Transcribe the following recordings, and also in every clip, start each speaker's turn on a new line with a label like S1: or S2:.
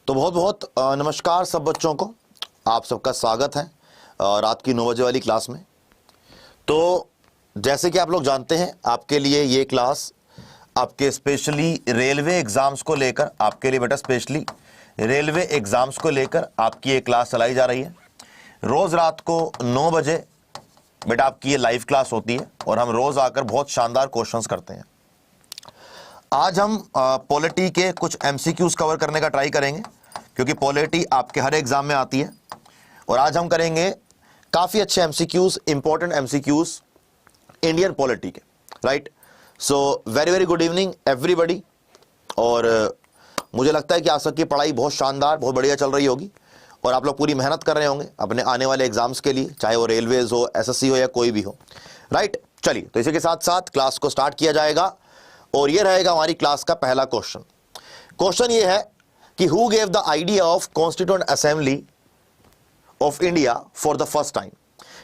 S1: तो बहुत बहुत नमस्कार सब बच्चों को। आप सबका स्वागत है रात की 9 बजे वाली क्लास में। तो जैसे कि आप लोग जानते हैं, आपके लिए ये क्लास आपके स्पेशली रेलवे एग्ज़ाम्स को लेकर, आपके लिए बेटा स्पेशली रेलवे एग्ज़ाम्स को लेकर आपकी ये क्लास चलाई जा रही है। रोज़ रात को 9 बजे बेटा आपकी ये लाइव क्लास होती है और हम रोज़ आकर बहुत शानदार क्वेश्चंस करते हैं। आज हम पॉलिटी के कुछ MCQs कवर करने का ट्राई करेंगे, क्योंकि पॉलिटी आपके हर एग्जाम में आती है। और आज हम करेंगे काफ़ी अच्छे MCQs, important MCQs Indian polity के, right. So very very good evening everybody. और मुझे लगता है कि आज तक की पढ़ाई बहुत शानदार, बहुत बढ़िया चल रही होगी और आप लोग पूरी मेहनत कर रहे होंगे अपने आने वाले एग्जाम्स के लिए, चाहे वो रेलवेज हो, SSC हो या कोई भी हो, राइट। चलिए, तो इसी के साथ साथ क्लास को स्टार्ट किया जाएगा और ये रहेगा हमारी क्लास का पहला क्वेश्चन। क्वेश्चन ये है कि who gave the idea of constituent assembly of India for the first time,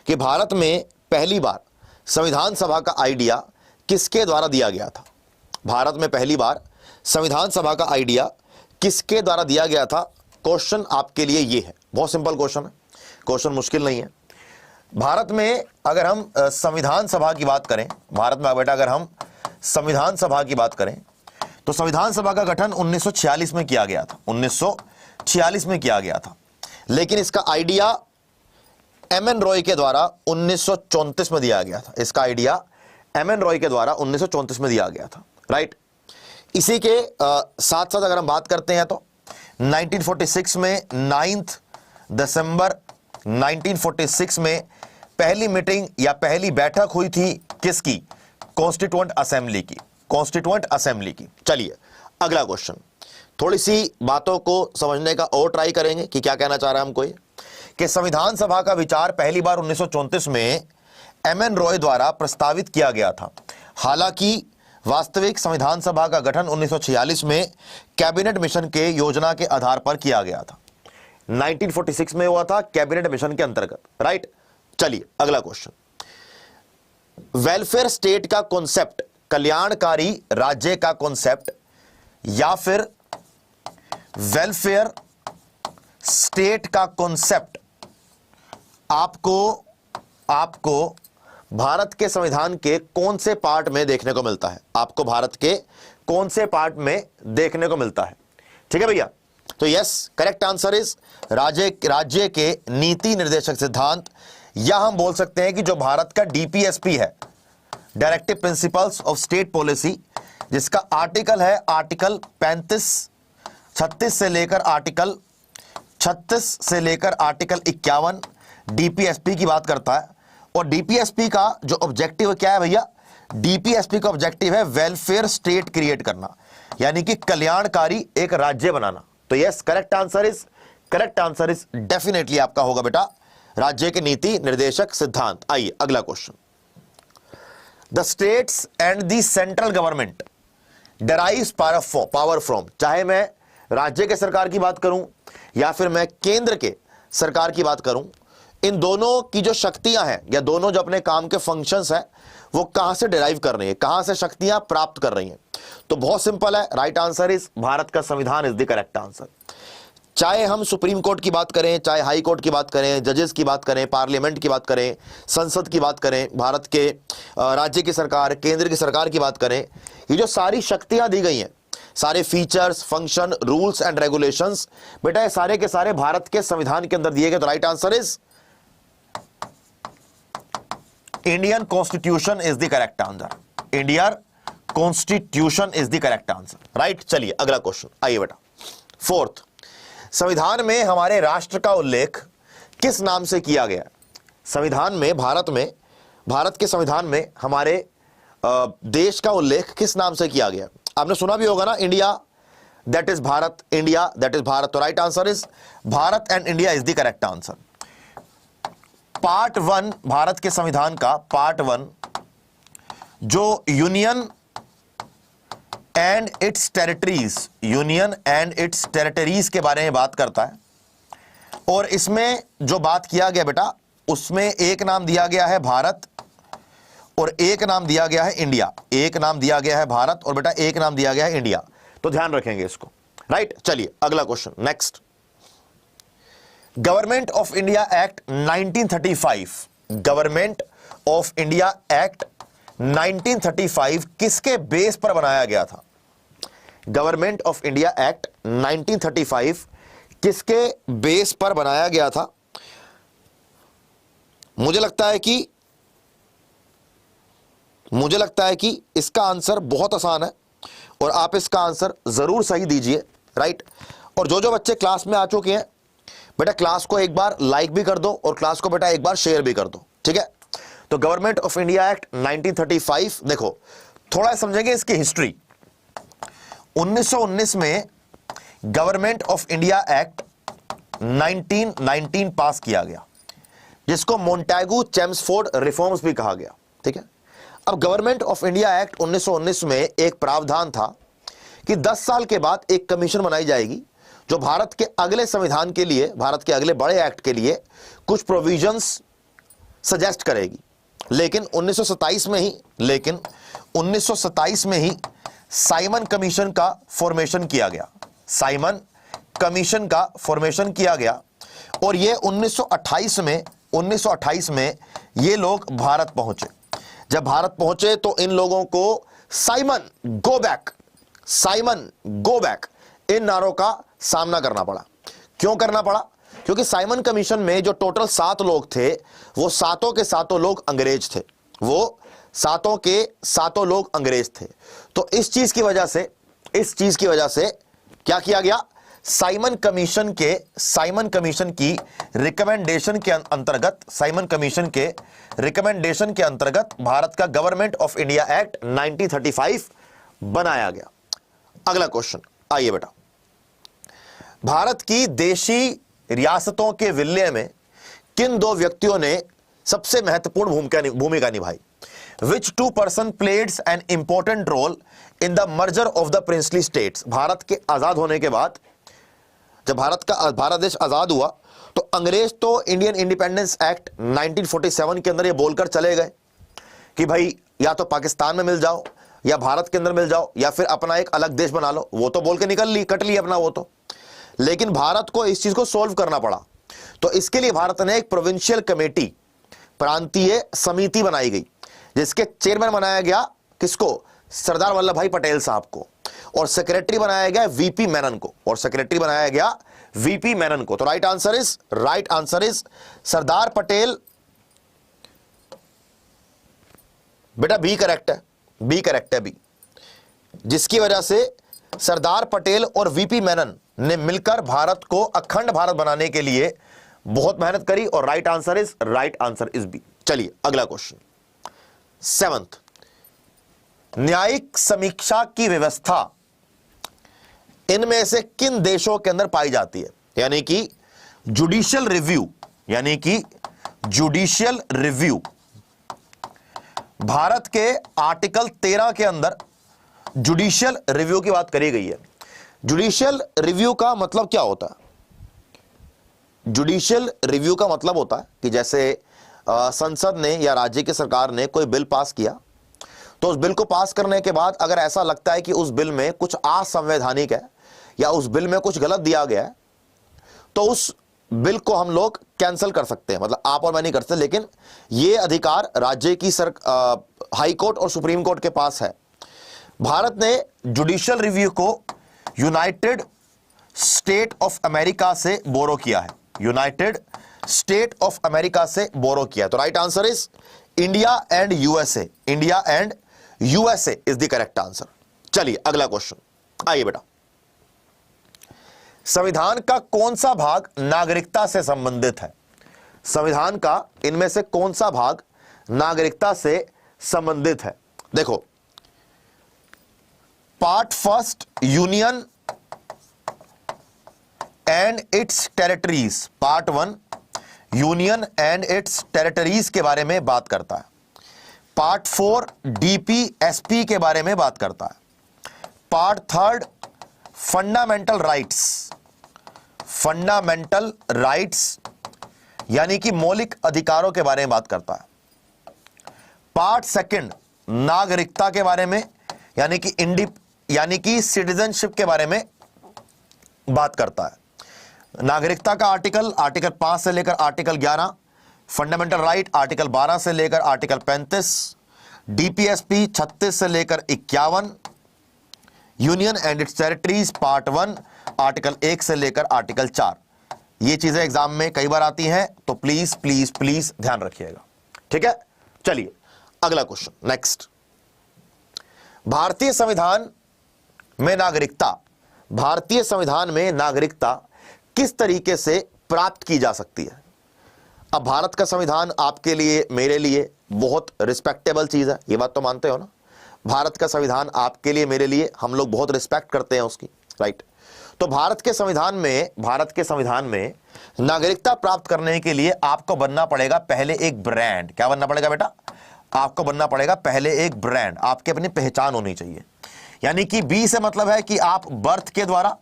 S1: कि भारत में पहली बार संविधान सभा का आइडिया किसके द्वारा दिया गया था। भारत में पहली बार संविधान सभा का आइडिया किसके द्वारा दिया गया था। क्वेश्चन आपके लिए ये है, बहुत सिंपल क्वेश्चन है, क्वेश्चन मुश्किल नहीं है। भारत में अगर हम संविधान सभा की बात करें, भारत में बेटा अगर हम संविधान सभा की बात करें तो संविधान सभा का गठन 1946 में किया गया था, 1946 में किया गया था। लेकिन इसका आइडिया MN रॉय के द्वारा 1934 में दिया गया था। इसका आइडिया MN रॉय के द्वारा 1934 में दिया गया था, राइट। इसी के साथ साथ अगर हम बात करते हैं तो 1946 में 9 दिसंबर 1946 में पहली मीटिंग या पहली बैठक हुई थी किसकी, कॉन्स्टिट्यूएंट असेंबली की, कॉन्स्टिट्यूएंट असेंबली की। चलिए अगला क्वेश्चन, थोड़ी सी बातों को समझने का और ट्राई करेंगे कि क्या कहना चाह रहा है हमको ये, कि संविधान सभा का विचार पहली बार 1934 में MN रॉय द्वारा प्रस्तावित किया गया था। हालांकि वास्तविक संविधान सभा का गठन 1946 में कैबिनेट मिशन के योजना के आधार पर किया गया था। 1946 में हुआ था कैबिनेट मिशन के अंतर्गत, राइट। चलिए अगला क्वेश्चन, वेलफेयर स्टेट का कॉन्सेप्ट, कल्याणकारी राज्य का कॉन्सेप्ट, या फिर वेलफेयर स्टेट का कॉन्सेप्ट आपको भारत के संविधान के कौन से पार्ट में देखने को मिलता है, आपको भारत के कौन से पार्ट में देखने को मिलता है। ठीक है भैया, तो यस, करेक्ट आंसर इज राज्य के नीति निर्देशक सिद्धांत, या हम बोल सकते हैं कि जो भारत का DPSP है, directive principles of state policy, जिसका आर्टिकल है आर्टिकल 36 से लेकर आर्टिकल 51 DPSP की बात करता है। और DPSP का जो ऑब्जेक्टिव क्या है भैया, DPSP का ऑब्जेक्टिव है वेलफेयर स्टेट क्रिएट करना, यानी कि कल्याणकारी एक राज्य बनाना। तो yes, correct answer is definitely आपका होगा बेटा राज्य के नीति निर्देशक सिद्धांत। आइए अगला question, the states and the central government डेराइव्स power from, चाहे मैं राज्य के सरकार की बात करूं या फिर मैं केंद्र के सरकार की बात करूं, इन दोनों की जो शक्तियां हैं या दोनों जो अपने काम के फंक्शंस हैं वो कहां से डिराइव कर रही है, कहां से शक्तियां प्राप्त कर रही हैं। तो बहुत सिंपल है, राइट आंसर इज भारत का संविधान इज द करेक्ट आंसर। चाहे हम सुप्रीम कोर्ट की बात करें, चाहे हाई कोर्ट की बात करें, जजेस की बात करें, पार्लियामेंट की बात करें, संसद की बात करें, भारत के राज्य की सरकार, केंद्र की सरकार की बात करें, ये जो सारी शक्तियां दी गई हैं, सारे features, function, rules and regulations, बेटा ये सारे के सारे भारत के संविधान के अंदर दिए गए। तो right answer is Indian constitution is the correct answer. Indian constitution is the correct answer, right. चलिए अगला क्वेश्चन, आइए बेटा फोर्थ, संविधान में हमारे राष्ट्र का उल्लेख किस नाम से किया गया। संविधान में, भारत के संविधान में हमारे देश का उल्लेख किस नाम से किया गया। आपने सुना भी होगा ना, India that is Bharat, India that is Bharat. तो right answer is Bharat and India is the correct answer. Part 1 Bharat के संविधान का, पार्ट 1 जो यूनियन एंड इट्स टेरिटरीज के बारे में बात करता है, और इसमें जो बात किया गया बेटा, उसमें एक नाम दिया गया है भारत और एक नाम दिया गया है इंडिया। एक नाम दिया गया है भारत और बेटा एक नाम दिया गया है इंडिया। तो ध्यान रखेंगे इसको, राइट। चलिए अगला question next. Government of India act 1935, government of India act 1935 किसके बेस पर बनाया गया था? गवर्नमेंट ऑफ इंडिया एक्ट 1935 किसके बेस पर बनाया गया था? मुझे लगता है कि इसका आंसर बहुत आसान है और आप इसका आंसर जरूर सही दीजिए, राइट। और जो जो बच्चे क्लास में आ चुके हैं बेटा, क्लास को एक बार लाइक भी कर दो और क्लास को बेटा एक बार शेयर भी कर दो, ठीक है। तो गवर्नमेंट ऑफ इंडिया एक्ट 1935, देखो थोड़ा समझेंगे इसकी हिस्ट्री। 1919 में गवर्नमेंट ऑफ इंडिया एक्ट 1919 पास किया गया, जिसको मोंटेगू चेम्सफोर्ड रिफॉर्म्स भी कहा गया, ठीक है। अब गवर्नमेंट ऑफ इंडिया एक्ट 1919 में एक प्रावधान था कि 10 साल के बाद एक कमीशन बनाई जाएगी जो भारत के अगले संविधान के लिए, भारत के अगले बड़े एक्ट के लिए कुछ प्रोविजंस सजेस्ट करेगी। लेकिन 1927 में ही साइमन कमीशन का फॉर्मेशन किया गया, साइमन कमीशन का फॉर्मेशन किया गया और ये 1928 में ये लोग भारत पहुंचे। जब भारत पहुंचे तो इन लोगों को साइमन गो बैक इन नारों का सामना करना पड़ा। क्यों करना पड़ा? क्योंकि साइमन कमीशन में जो टोटल 7 लोग थे वो सातों के सातों लोग अंग्रेज थे, वो सातों के सातों लोग अंग्रेज थे। तो इस चीज की वजह से क्या किया गया? साइमन कमीशन की रिकमेंडेशन के अंतर्गत भारत का गवर्नमेंट ऑफ इंडिया एक्ट 1935 बनाया गया। अगला क्वेश्चन आइए बेटा। भारत की देशी रियासतों के विलय में किन 2 व्यक्तियों ने सबसे महत्वपूर्ण भूमिका निभाई? Which 2 person played an important role in the merger of the princely states? Bharat के आजाद होने के बाद, जब भारत देश आजाद हुआ तो अंग्रेज तो इंडियन इंडिपेंडेंस एक्ट 1947 के अंदर ये बोलकर चले गए कि भाई या तो पाकिस्तान में मिल जाओ या भारत के अंदर मिल जाओ या फिर अपना एक अलग देश बना लो। वो तो बोल के कट ली अपना वो तो। लेकिन भारत को इस चीज को सोल्व करना पड़ा, तो इसके लिए भारत ने एक प्रोविंशियल कमेटी, प्रांतीय समिति बनाई गई, जिसके चेयरमैन बनाया गया किसको? सरदार वल्लभ भाई पटेल साहब को। और सेक्रेटरी बनाया गया वीपी मेनन को। तो right answer is Sardar Patel. बेटा बी करेक्ट है, बी, जिसकी वजह से सरदार पटेल और वीपी मेनन ने मिलकर भारत को अखंड भारत बनाने के लिए बहुत मेहनत करी और राइट आंसर इज बी। चलिए अगला क्वेश्चन 7th। न्यायिक समीक्षा की व्यवस्था इनमें से किन देशों के अंदर पाई जाती है? यानी कि जुडिशियल रिव्यू भारत के आर्टिकल 13 के अंदर जुडिशियल रिव्यू की बात करी गई है। जुडिशियल रिव्यू का मतलब क्या होता है? जुडिशियल रिव्यू का मतलब होता है कि जैसे संसद ने या राज्य की सरकार ने कोई बिल पास किया, तो उस बिल को पास करने के बाद अगर ऐसा लगता है कि उस बिल में कुछ असंवैधानिक है या उस बिल में कुछ गलत दिया गया है, तो उस बिल को हम लोग कैंसिल कर सकते हैं। मतलब आप और मैं नहीं कर सकते, लेकिन यह अधिकार राज्य की हाई कोर्ट और सुप्रीम कोर्ट के पास है। भारत ने जुडिशियल रिव्यू को यूनाइटेड स्टेट ऑफ अमेरिका से बोरो किया है, तो right answer is India and USA is the correct answer. चलिए अगला क्वेश्चन आइए बेटा। संविधान का कौन सा भाग नागरिकता से संबंधित है? संविधान का इनमें से कौन सा भाग नागरिकता से संबंधित है? देखो, part 1 union and it's territories, part 1 union and it's territories के बारे में बात करता है। पार्ट 4 डीपीएसपी के बारे में बात करता है। पार्ट 3 फंडामेंटल राइट्स यानी कि मौलिक अधिकारों के बारे में बात करता है। पार्ट 2 नागरिकता के बारे में यानी कि सिटीजनशिप के बारे में बात करता है। नागरिकता का आर्टिकल, आर्टिकल 5 से लेकर आर्टिकल 11, फंडामेंटल राइट आर्टिकल 12 से लेकर आर्टिकल 35, डीपीएसपी 36 से लेकर 51, union and it's territories part 1 article 1 से लेकर आर्टिकल 4। ये चीजें एग्जाम में कई बार आती हैं, तो प्लीज प्लीज प्लीज ध्यान रखिएगा, ठीक है। चलिए अगला क्वेश्चन, नेक्स्ट। भारतीय संविधान में नागरिकता, भारतीय संविधान में नागरिकता किस तरीके से प्राप्त की जा सकती है? अब भारत का संविधान आपके लिए, मेरे लिए बहुत रिस्पेक्टेबल चीज है, ये बात तो मानते हो ना। भारत का संविधान आपके लिए, मेरे लिए, हम लोग बहुत रिस्पेक्ट करते हैं उसकी, राइट। तो भारत के संविधान में नागरिकता प्राप्त करने के लिए आपको बनना पड़ेगा पहले एक ब्रांड। क्या बनना पड़ेगा बेटा? आपको बनना पड़ेगा पहले एक ब्रांड, आपकी अपनी पहचान होनी चाहिए। यानी कि बी से मतलब है कि आप बर्थ के द्वारा,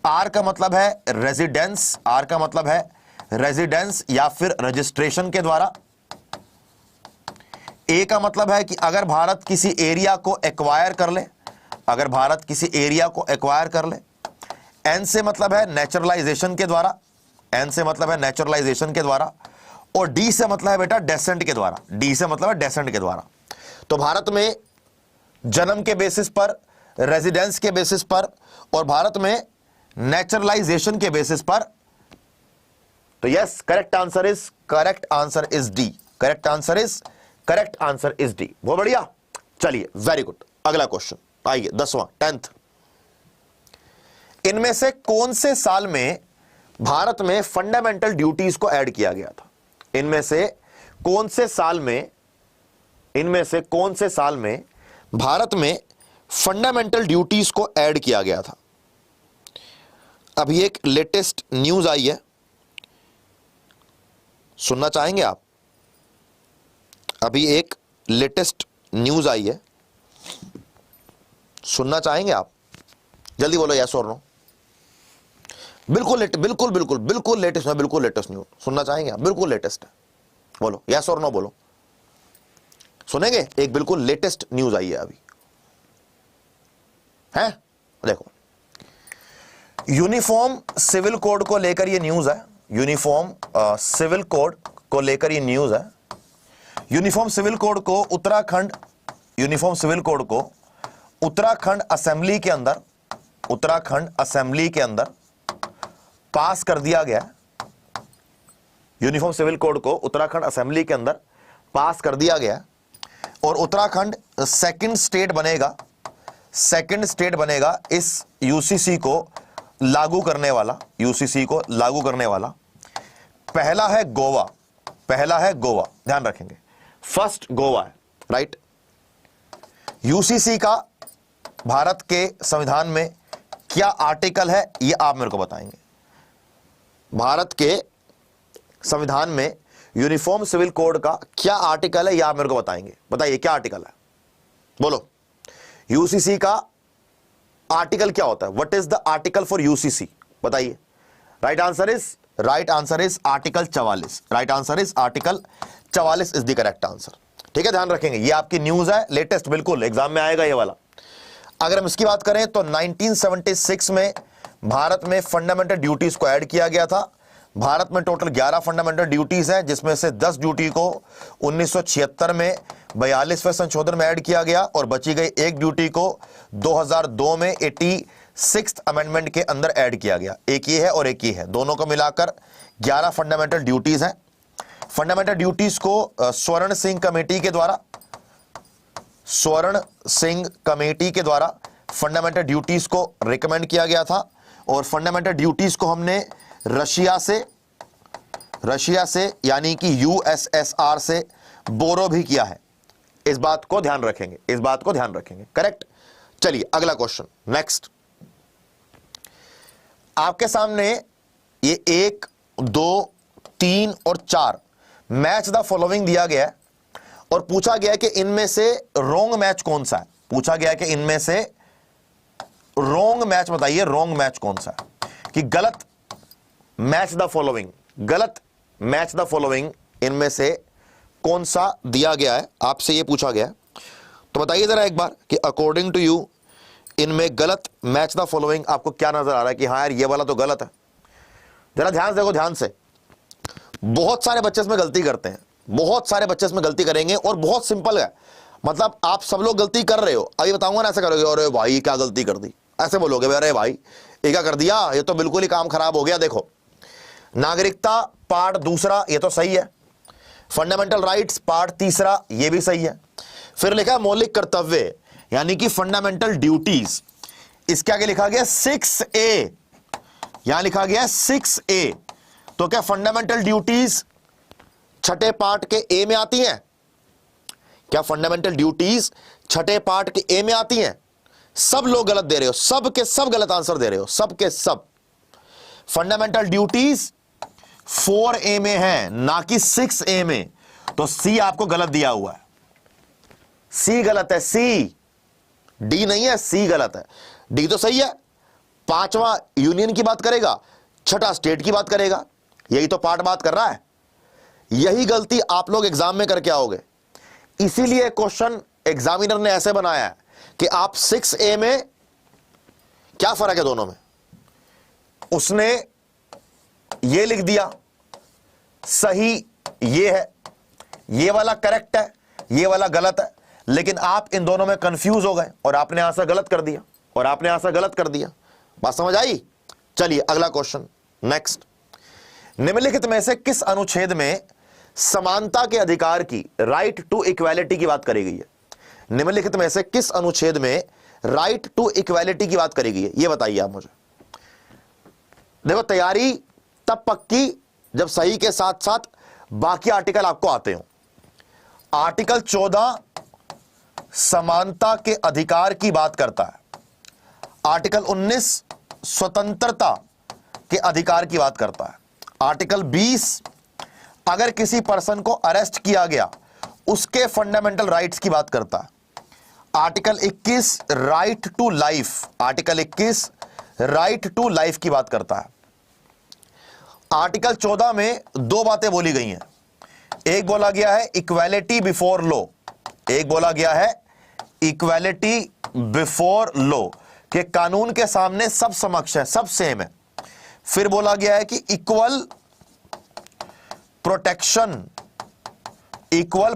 S1: आर का मतलब है रेजिडेंस, आर का मतलब है रेजिडेंस या फिर रजिस्ट्रेशन के द्वारा, ए का मतलब है कि अगर भारत किसी एरिया को एक्वायर कर ले, अगर भारत किसी एरिया को एक्वायर कर ले, एन से मतलब है नेचुरलाइजेशन के द्वारा, एन से मतलब है नेचुरलाइजेशन के द्वारा, और डी से मतलब है बेटा डेसेंट के द्वारा, डी से मतलब है डेसेंट के द्वारा। तो भारत में जन्म के बेसिस पर, रेजिडेंस के बेसिस पर, और भारत में नेचुरलाइजेशन के बेसिस पर। तो yes, correct answer is D, correct answer is D. बहुत बढ़िया, चलिए वेरी गुड। अगला क्वेश्चन आइए, 10वां 10th। इनमें से कौन से साल में भारत में फंडामेंटल ड्यूटीज को ऐड किया गया था? इनमें से कौन से साल में भारत में फंडामेंटल ड्यूटीज को ऐड किया गया था? अभी एक लेटेस्ट न्यूज आई है, सुनना चाहेंगे आप? अभी एक लेटेस्ट न्यूज आई है, सुनना चाहेंगे आप? जल्दी बोलो यस और नो। बिल्कुल लेटेस्ट न्यूज सुनना चाहेंगे आप? बिल्कुल लेटेस्ट है, बोलो यस और नो बोलो। सुनेंगे? एक बिल्कुल लेटेस्ट न्यूज आई है अभी, है देखो। यूनिफॉर्म सिविल कोड को लेकर ये न्यूज है, यूनिफॉर्म सिविल कोड को लेकर ये न्यूज है। यूनिफॉर्म सिविल कोड को उत्तराखंड असेंबली के अंदर पास कर दिया गया। यूनिफॉर्म सिविल कोड को उत्तराखंड असेंबली के अंदर पास कर दिया गया, और उत्तराखंड सेकंड स्टेट बनेगा इस यूसीसी को लागू करने वाला। पहला है गोवा, ध्यान रखेंगे, फर्स्ट गोवा है, राइट। यूसीसी का भारत के संविधान में क्या आर्टिकल है, ये आप मेरे को बताएंगे। भारत के संविधान में यूनिफॉर्म सिविल कोड का क्या आर्टिकल है, ये आप मेरे को बताएंगे। बताइए क्या आर्टिकल है, बोलो। यूसीसी का आर्टिकल क्या होता है? What is the article for UCC? बताइए। Right answer is article 44। Right answer is article 44 is the correct answer. ठीक है, ध्यान रखेंगे, ये आपकी न्यूज है, लेटेस्ट, बिल्कुल एग्जाम में आएगा ये वाला। अगर हम इसकी बात करें तो 1976 में भारत में फंडामेंटल ड्यूटीज को ऐड किया गया था। भारत में टोटल 11 फंडामेंटल ड्यूटीज हैं, जिसमें से 10 ड्यूटी को 1976 में 42वें संशोधन में ऐड किया गया, और बची गई एक ड्यूटी को 2002 में 86th अमेंडमेंट के अंदर ऐड किया गया। एक ये है और एक ये है, दोनों को मिलाकर 11 फंडामेंटल ड्यूटीज हैं। फंडामेंटल ड्यूटीज को स्वर्ण सिंह कमेटी के द्वारा फंडामेंटल ड्यूटीज को रिकमेंड किया गया था, और फंडामेंटल ड्यूटीज को हमने रशिया से यानी कि यूएसएसआर से बोरो भी किया है। इस बात को ध्यान रखेंगे, करेक्ट। चलिए अगला क्वेश्चन, नेक्स्ट। आपके सामने ये 1, 2, 3 और 4 मैच द फॉलोइंग दिया गया है, और पूछा गया है कि इनमें से रोंग मैच कौन सा है। पूछा गया है कि इनमें से रोंग मैच बताइए, रोंग मैच कौन सा है, कि गलत मैच द फॉलोइंग इनमें से कौन सा दिया गया है, आपसे ये पूछा गया है। तो बताइए जरा एक बार कि अकॉर्डिंग टू यू इनमें गलत मैच द फॉलोइंग आपको क्या नजर आ रहा है कि हाँ यार ये वाला तो गलत है? जरा ध्यान से देखो, ध्यान से। बहुत सारे बच्चे इसमें गलती करते हैं, बहुत सारे बच्चे इसमें गलती करेंगे और बहुत सिंपल है। मतलब आप सब लोग गलती कर रहे हो, अभी बताऊंगा ना, ऐसे करोगे अरे भाई क्या गलती कर दी, ऐसे बोलोगे अरे भाई ये क्या कर दिया, ये तो बिल्कुल ही काम खराब हो गया। देखो, नागरिकता पार्ट दूसरा ये तो सही है, फंडामेंटल राइट्स पार्ट तीसरा ये भी सही है। फिर लिखा है मौलिक कर्तव्य यानी कि फंडामेंटल ड्यूटीज, इसके आगे लिखा गया 6A, यहां लिखा गया 6A। तो क्या फंडामेंटल ड्यूटीज छठे पार्ट के ए में आती हैं? क्या फंडामेंटल ड्यूटीज छठे पार्ट के ए में आती हैं? सब लोग गलत दे रहे हो, सब के सब गलत आंसर दे रहे हो, सब के सब। फंडामेंटल ड्यूटीज 4A में है ना कि 6A में, तो सी आपको गलत दिया हुआ है, सी गलत है, सी, डी नहीं है, सी गलत है। डी तो सही है, पांचवा यूनियन की बात करेगा, छठा स्टेट की बात करेगा, यही तो पार्ट बात कर रहा है। यही गलती आप लोग एग्जाम में करके आओगे, इसीलिए क्वेश्चन एग्जामिनर ने ऐसे बनाया है कि आप 6A में क्या फर्क है दोनों में, उसने ये लिख दिया सही ये है, ये वाला करेक्ट है, ये वाला गलत है, लेकिन आप इन दोनों में कंफ्यूज हो गए और आपने आंसर गलत कर दिया, और आपने आंसर गलत कर दिया। बात समझ आई? चलिए अगला क्वेश्चन, नेक्स्ट। निम्नलिखित में से किस अनुच्छेद में समानता के अधिकार की, राइट टू इक्वालिटी की बात करी गई है? निम्नलिखित में से किस अनुच्छेद में राइट टू इक्वालिटी की बात करी गई है, यह बताइए आप मुझे। देखो, तैयारी तब पक्की जब सही के साथ साथ बाकी आर्टिकल आपको आते हो। आर्टिकल 14 समानता के अधिकार की बात करता है, आर्टिकल 19 स्वतंत्रता के अधिकार की बात करता है, आर्टिकल 20 अगर किसी पर्सन को अरेस्ट किया गया उसके फंडामेंटल राइट्स की बात करता है, article 21 right to life, article 21 right to life की बात करता है। आर्टिकल 14 में दो बातें बोली गई हैं, एक बोला गया है इक्वालिटी बिफोर लॉ, एक बोला गया है इक्वालिटी बिफोर लॉ कि कानून के सामने सब समक्ष है, सब सेम है। फिर बोला गया है कि इक्वल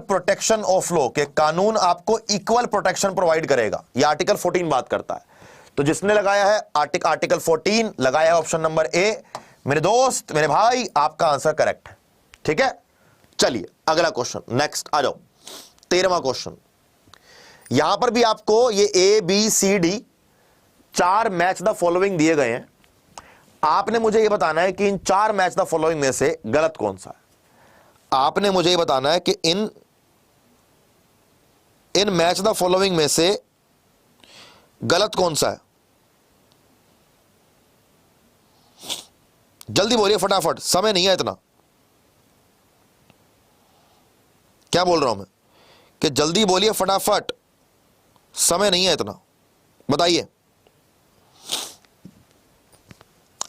S1: प्रोटेक्शन ऑफ लॉ के कानून आपको इक्वल प्रोटेक्शन प्रोवाइड करेगा, यह आर्टिकल 14 बात करता है। तो जिसने लगाया है आर्टिकल 14 लगाया है ऑप्शन नंबर ए, मेरे दोस्त मेरे भाई आपका आंसर करेक्ट है। ठीक है, चलिए अगला क्वेश्चन, नेक्स्ट आ जाओ। 13वां क्वेश्चन, यहां पर भी आपको ये ABCD 4 मैच द फॉलोइंग दिए गए हैं। आपने मुझे यह बताना है कि इन 4 मैच द फॉलोइंग में से गलत कौन सा है। आपने मुझे यह बताना है कि इन मैच द फॉलोइंग में से गलत कौन सा है। जल्दी बोलिए फटाफट, समय नहीं है इतना। क्या बोल रहा हूं मैं कि जल्दी बोलिए फटाफट, समय नहीं है इतना, बताइए।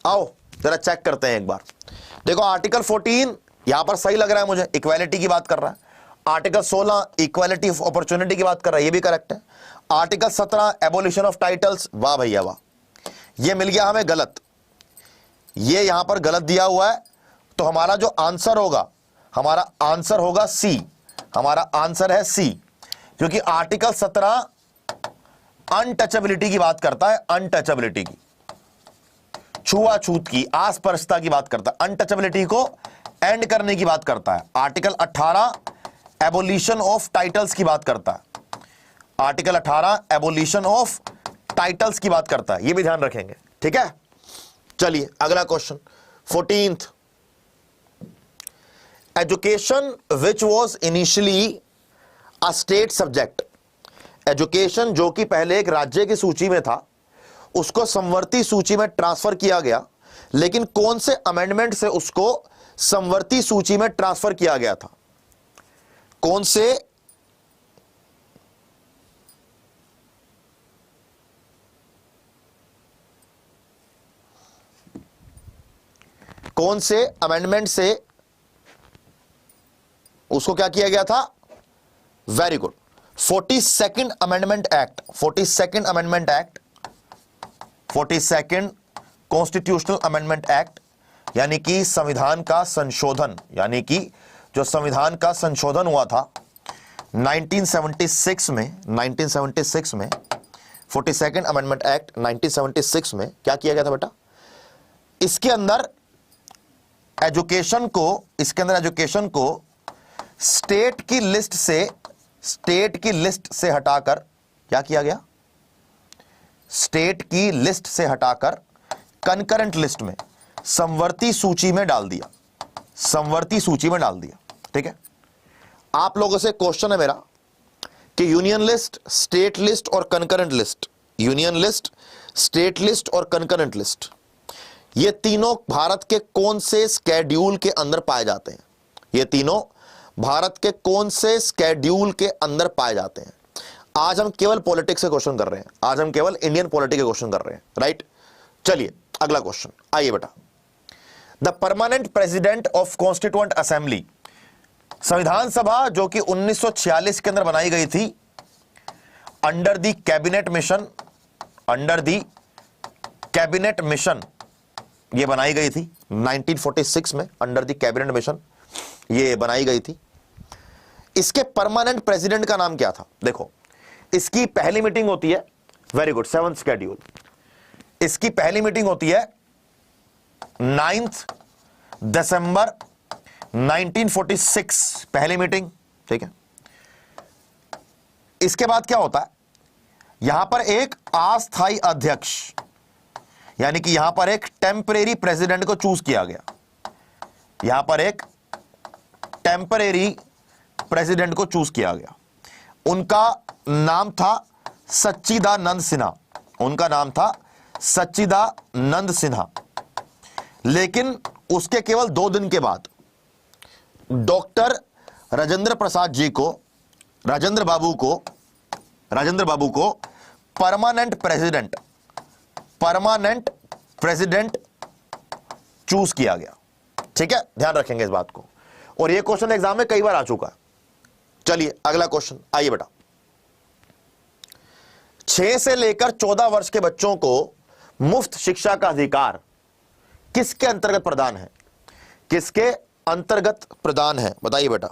S1: आओ जरा चेक करते हैं एक बार। देखो, आर्टिकल 14 यहां पर सही लग रहा है मुझे, इक्वालिटी की बात कर रहा है। आर्टिकल 16 इक्वालिटी ऑफ अपॉर्चुनिटी की बात कर रहा है, ये भी करेक्ट है। आर्टिकल 17 एबोलिशन ऑफ टाइटल्स, वाह भैया वाह, ये मिल गया हमें गलत, ये यहां पर गलत दिया हुआ है। तो हमारा जो आंसर होगा, हमारा आंसर होगा सी, हमारा आंसर है सी, क्योंकि आर्टिकल 17 अनटचेबिलिटी की बात करता है, अनटचेबिलिटी की, छुआछूत की, आस्पर्शता की बात करता है, अनटचेबिलिटी को एंड करने की बात करता है। आर्टिकल 18 एबोलिशन ऑफ टाइटल्स की बात करता है, आर्टिकल 18 एबोलिशन ऑफ टाइटल्स की बात करता है, यह भी ध्यान रखेंगे। ठीक है, चलिए अगला question 14th। Education which was initially a state subject, education जो कि पहले एक राज्य की सूची में था, उसको समवर्ती सूची में ट्रांसफर किया गया, लेकिन कौन से अमेंडमेंट से उसको समवर्ती सूची में ट्रांसफर किया गया था? कौन से अमेंडमेंट से उसको क्या किया गया था? Very good, 42nd amendment act, 42nd amendment act 42nd constitutional amendment act, यानी कि संविधान का संशोधन, यानी कि जो संविधान का संशोधन हुआ था 1976 में 42nd अमेंडमेंट एक्ट 1976 में क्या किया गया था बेटा, इसके अंदर एजुकेशन को स्टेट की लिस्ट से हटाकर क्या किया गया, स्टेट की लिस्ट से हटाकर कंकरेंट लिस्ट में, समवर्ती सूची में डाल दिया, ठीक है। आप लोगों से क्वेश्चन है मेरा कि यूनियन लिस्ट, स्टेट लिस्ट और concurrent list, union list, state list और कंकरेंट लिस्ट, ये तीनों भारत के कौन से स्केड्यूल के अंदर पाए जाते हैं, ये तीनों भारत के कौन से स्केड्यूल के अंदर पाए जाते हैं। आज हम केवल पॉलिटिक्स के क्वेश्चन कर रहे हैं, आज हम केवल इंडियन पॉलिटिक्स के क्वेश्चन कर रहे हैं, राइट। चलिए अगला क्वेश्चन, आइए बेटा। The permanent president of constituent assembly, संविधान सभा जो कि 1946 के अंदर बनाई गई थी अंडर द कैबिनेट मिशन, ये बनाई गई थी 1946 में, अंडर द कैबिनेट मिशन ये बनाई गई थी। इसके परमानेंट प्रेसिडेंट का नाम क्या था? देखो, इसकी पहली मीटिंग होती है, वेरी गुड, 7th शेड्यूल, इसकी पहली मीटिंग होती है 9 दिसंबर 1946, पहली मीटिंग, ठीक है। इसके बाद क्या होता है, यहां पर एक अस्थायी अध्यक्ष, यानी कि यहां पर एक टेम्परेरी प्रेसिडेंट को चूज किया गया, यहां पर एक टेम्परेरी प्रेसिडेंट को चूज किया गया। उनका नाम था सच्चिदानंद सिन्हा, उनका नाम था सच्चिदानंद सिन्हा। लेकिन उसके केवल 2 दिन के बाद डॉक्टर राजेंद्र प्रसाद जी को, राजेंद्र बाबू को परमानेंट प्रेसिडेंट चूज किया गया, ठीक है। ध्यान रखेंगे इस बात को, और यह क्वेश्चन एग्जाम में कई बार आ चुका है। चलिए अगला क्वेश्चन, आइए बेटा। 6 से लेकर 14 वर्ष के बच्चों को मुफ्त शिक्षा का अधिकार किसके अंतर्गत प्रदान है, किसके अंतर्गत प्रदान है, बताइए बेटा।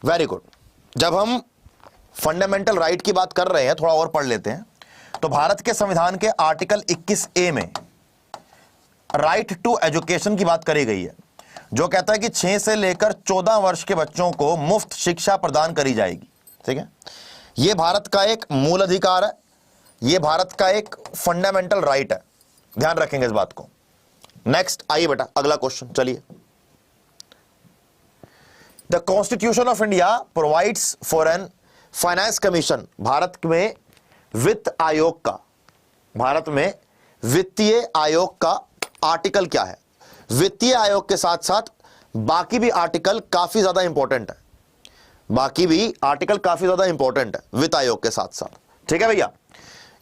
S1: Very good. जब हम फंडामेंटल राइट की बात कर रहे हैं, थोड़ा और पढ़ लेते हैं, तो भारत के संविधान के आर्टिकल 21A में राइट टू एजुकेशन की बात करी गई है, जो कहता है कि 6 से लेकर 14 वर्ष के बच्चों को मुफ्त शिक्षा प्रदान करी जाएगी, ठीक है। यह भारत का एक मूल अधिकार है, यह भारत का एक फंडामेंटल राइट है, ध्यान रखेंगे इस बात को। नेक्स्ट आइए बेटा, अगला क्वेश्चन, चलिए। The Constitution of India provides for an finance commission, Bharat में वित्तीय आयोग का आर्टिकल क्या है? वित्तीय आयोग के साथ साथ बाकी भी आर्टिकल काफी ज्यादा इंपॉर्टेंट है, वित्त आयोग के साथ साथ, ठीक है भैया।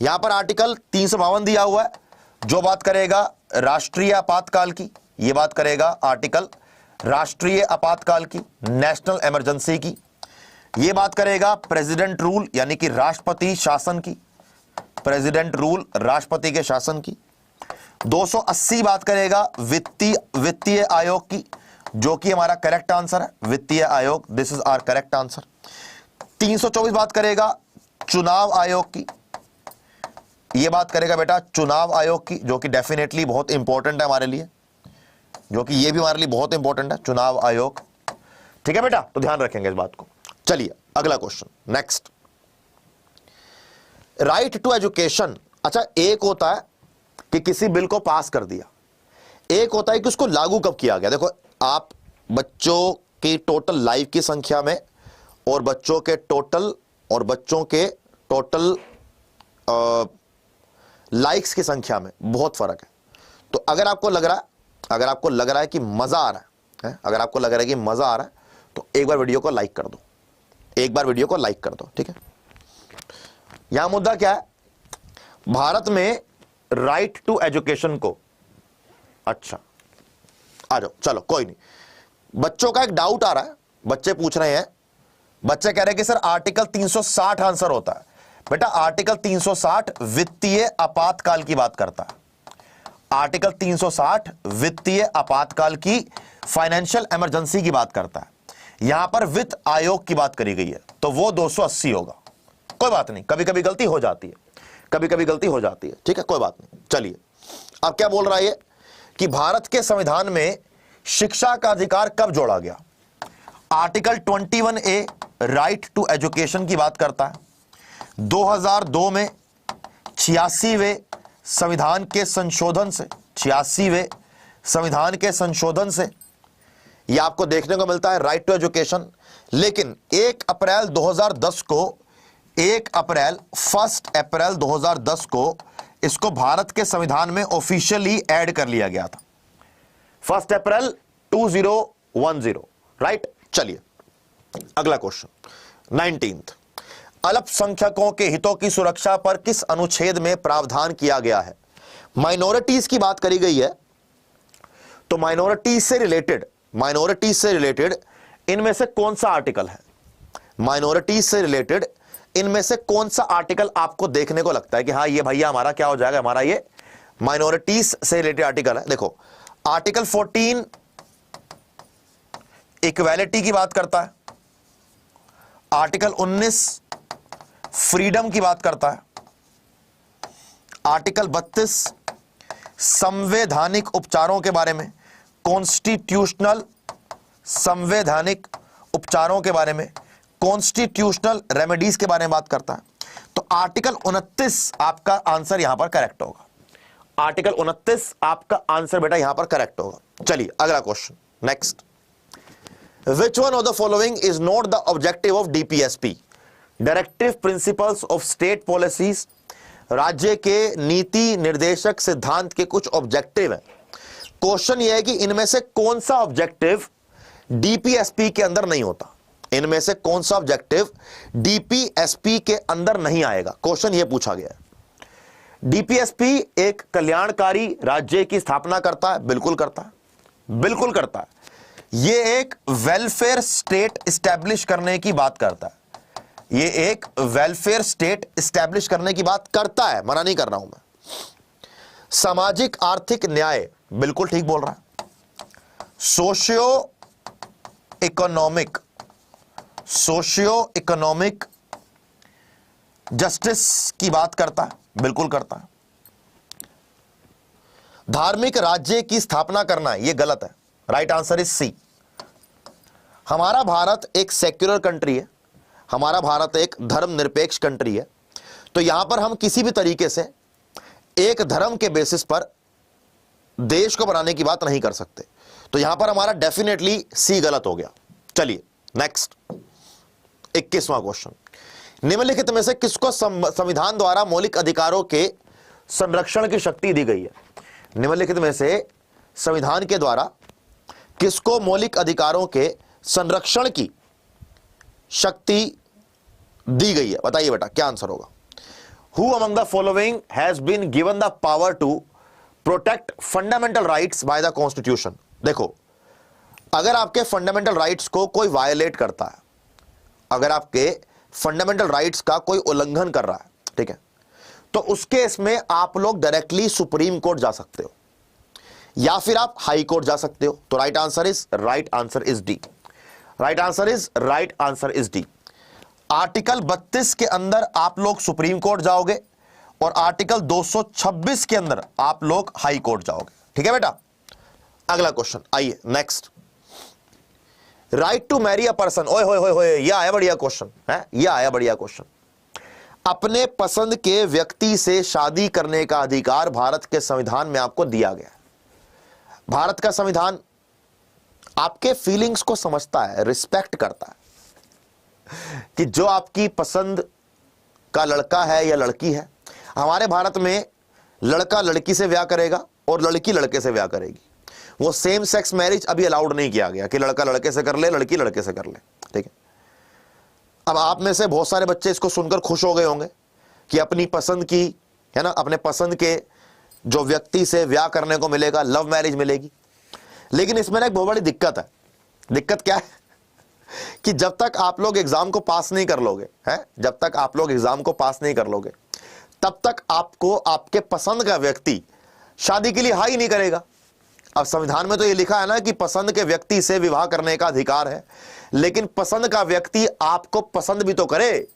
S1: यहां पर आर्टिकल 352 दिया हुआ है, जो बात करेगा राष्ट्रीय आपातकाल की, यह बात करेगा आर्टिकल राष्ट्रीय आपातकाल की, नेशनल इमरजेंसी की। यह बात करेगा प्रेसिडेंट रूल, यानी कि राष्ट्रपति शासन की, प्रेसिडेंट रूल, राष्ट्रपति के शासन की। 280 बात करेगा वित्तीय आयोग की, जो कि हमारा करेक्ट आंसर है, वित्तीय आयोग, this is our correct answer. 324 बात करेगा चुनाव आयोग की, यह बात करेगा बेटा चुनाव आयोग की, जो कि डेफिनेटली बहुत इंपॉर्टेंट है हमारे लिए, जो कि ये भी हमारे लिए बहुत इंपॉर्टेंट है, चुनाव आयोग, ठीक है बेटा। तो ध्यान रखेंगे इस बात को। चलिए अगला question, next. Right to education, अच्छा, एक होता है कि किसी बिल को पास कर दिया, एक होता है कि उसको लागू कब किया गया। देखो, आप बच्चों की टोटल लाइफ की संख्या में और बच्चों के टोटल लाइक्स की संख्या में बहुत फर्क है। तो अगर आपको लग रहा है कि मजा आ रहा है, तो एक बार वीडियो को लाइक कर दो, एक बार वीडियो को लाइक कर दो, ठीक है। यहां मुद्दा क्या है, भारत में राइट टू एजुकेशन को, अच्छा आ जाओ, चलो कोई नहीं। बच्चों का एक डाउट आ रहा है, बच्चे पूछ रहे हैं, बच्चे कह रहे हैं कि सर आर्टिकल 360 आंसर होता है। बेटा आर्टिकल 360 वित्तीय आपातकाल की बात करता है। आर्टिकल 360 वित्तीय आपातकाल की, फाइनेंशियल इमरजेंसी की बात करता है। यहां पर वित्त आयोग की बात करी गई है, तो वो 280 होगा। कोई बात नहीं, कभी कभी गलती हो जाती है, कभी कभी गलती हो जाती है, ठीक है, कोई बात नहीं। चलिए अब क्या बोल रहा है ये कि भारत के संविधान में शिक्षा का अधिकार कब जोड़ा गया। Article 21A right to education की बात करता है। 2002 में 86वें संविधान के संशोधन से, 86वें संविधान के संशोधन से यह आपको देखने को मिलता है राइट टू एजुकेशन। लेकिन 1 अप्रैल 2010 को, 1 अप्रैल 2010 को इसको भारत के संविधान में ऑफिशियली ऐड कर लिया गया था। 1 अप्रैल 2010, राइट। चलिए अगला क्वेश्चन 19th, अल्पसंख्यकों के हितों की सुरक्षा पर किस अनुच्छेद में प्रावधान किया गया है। माइनॉरिटीज की बात करी गई है, तो माइनॉरिटीज से रिलेटेड इनमें से कौन सा आर्टिकल है। माइनॉरिटीज से रिलेटेड इनमें से कौन सा आर्टिकल आपको देखने को लगता है कि हाँ ये भैया हमारा क्या हो जाएगा, हमारा ये माइनॉरिटीज से रिलेटेड आर्टिकल है। देखो आर्टिकल 14 इक्वालिटी की बात करता है, आर्टिकल 19 फ्रीडम की बात करता है, आर्टिकल 32 संवैधानिक उपचारों के बारे में, कॉन्स्टिट्यूशनल संवैधानिक उपचारों के बारे में, कॉन्स्टिट्यूशनल रेमेडीज के बारे में बात करता है। तो आर्टिकल 29 आपका आंसर यहां पर करेक्ट होगा। आर्टिकल 29 आपका आंसर बेटा यहां पर करेक्ट होगा। चलिए अगला question next, Which one of the following is not the objective of DPSP? Directive Principles of State Policies, राज्य के नीति निर्देशक सिद्धांत के कुछ ऑब्जेक्टिव हैं। क्वेश्चन यह है कि इनमें से कौन सा ऑब्जेक्टिव डीपीएसपी के अंदर नहीं होता। इनमें से कौन सा ऑब्जेक्टिव डीपीएसपी के अंदर नहीं आएगा, क्वेश्चन यह पूछा गया है। डीपीएसपी एक कल्याणकारी राज्य की स्थापना करता है, बिल्कुल करता है, बिल्कुल करता है। ये एक वेलफेयर स्टेट एस्टैब्लिश करने की बात करता है, ये एक वेलफेयर स्टेट एस्टैब्लिश करने की बात करता है, मना नहीं कर रहा हूं मैं। सामाजिक आर्थिक न्याय, बिल्कुल ठीक बोल रहा है। सोशियो इकोनॉमिक जस्टिस की बात करता है, बिल्कुल करता है। धार्मिक राज्य की स्थापना करना, यह गलत है, राइट आंसर इज सी। हमारा भारत एक सेक्युलर कंट्री है, हमारा भारत एक धर्मनिरपेक्ष कंट्री है, तो यहां पर हम किसी भी तरीके से एक धर्म के बेसिस पर देश को बनाने की बात नहीं कर सकते। तो यहां पर हमारा डेफिनेटली सी गलत हो गया। चलिए नेक्स्ट 21वां क्वेश्चन, निम्नलिखित में से किसको संविधान द्वारा मौलिक अधिकारों के संरक्षण की शक्ति दी गई है। निम्नलिखित में से संविधान के द्वारा किसको मौलिक अधिकारों के संरक्षण की शक्ति दी गई है, बताइए बेटा क्या आंसर होगा। Who among the following has been given the power to protect fundamental rights by the Constitution. देखो अगर आपके फंडामेंटल राइट्स को कोई वायलेट करता है, अगर आपके फंडामेंटल राइट्स का कोई उल्लंघन कर रहा है, ठीक है, तो उस केस में आप लोग डायरेक्टली सुप्रीम कोर्ट जा सकते हो या फिर आप हाई कोर्ट जा सकते हो। तो right answer is D. Right answer is D. Article 32 के अंदर आप लोग सुप्रीम कोर्ट जाओगे और आर्टिकल 226 के अंदर आप लोग हाई कोर्ट जाओगे, ठीक है बेटा। अगला क्वेश्चन आइए next, right to marry a person. ओए होए होए, यह आया बढ़िया क्वेश्चन है, यह आया बढ़िया क्वेश्चन। अपने पसंद के व्यक्ति से शादी करने का अधिकार भारत के संविधान में आपको दिया गया है। भारत का संविधान आपके फीलिंग्स को समझता है, रिस्पेक्ट करता है कि जो आपकी पसंद का लड़का है या लड़की है। हमारे भारत में लड़का लड़की से ब्याह करेगा और लड़की लड़के से ब्याह करेगी। वो सेम सेक्स मैरिज अभी अलाउड नहीं किया गया कि लड़का लड़के से कर ले, लड़की लड़के से कर ले, ठीक है। अब आप में से बहुत सारे बच्चे इसको सुनकर खुश हो गए होंगे कि अपनी पसंद की, है ना, अपने पसंद के जो व्यक्ति से ब्याह करने को मिलेगा, लव मैरिज मिलेगी। लेकिन इसमें ना एक बहुत बड़ी दिक्कत है। दिक्कत क्या है कि जब तक आप लोग एग्जाम को पास नहीं कर लोगे, हैं, जब तक आप लोग एग्जाम को पास नहीं कर लोगे, तब तक आपको आपके पसंद का व्यक्ति शादी के लिए हाँ ही नहीं करेगा। अब संविधान में तो ये लिखा है ना कि पसंद के व्यक्ति से विवाह करने का अधिकार है, लेकिन पसंद का व्यक्ति आपको पसंद भी तो करे।